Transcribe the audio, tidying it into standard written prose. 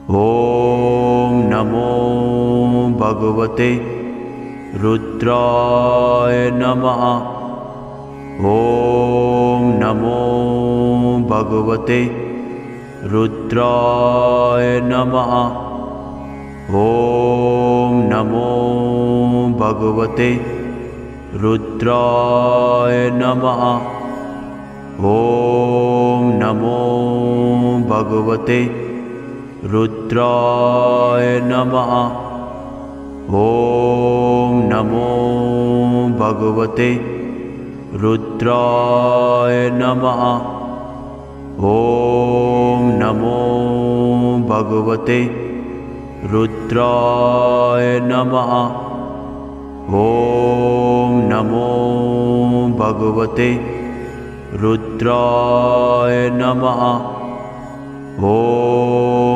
ॐ नमो भगवते रुद्राय नमः। ॐ नमो भगवते रुद्राय नमः। ॐ नमो भगवते रुद्राय नमः। ॐ नमो भगवते रुद्राय नमः। ॐ नमो भगवते रुद्राय नमः। ॐ नमो भगवते रुद्राय नमः। ॐ नमो भगवते रुद्राय नमः। ॐ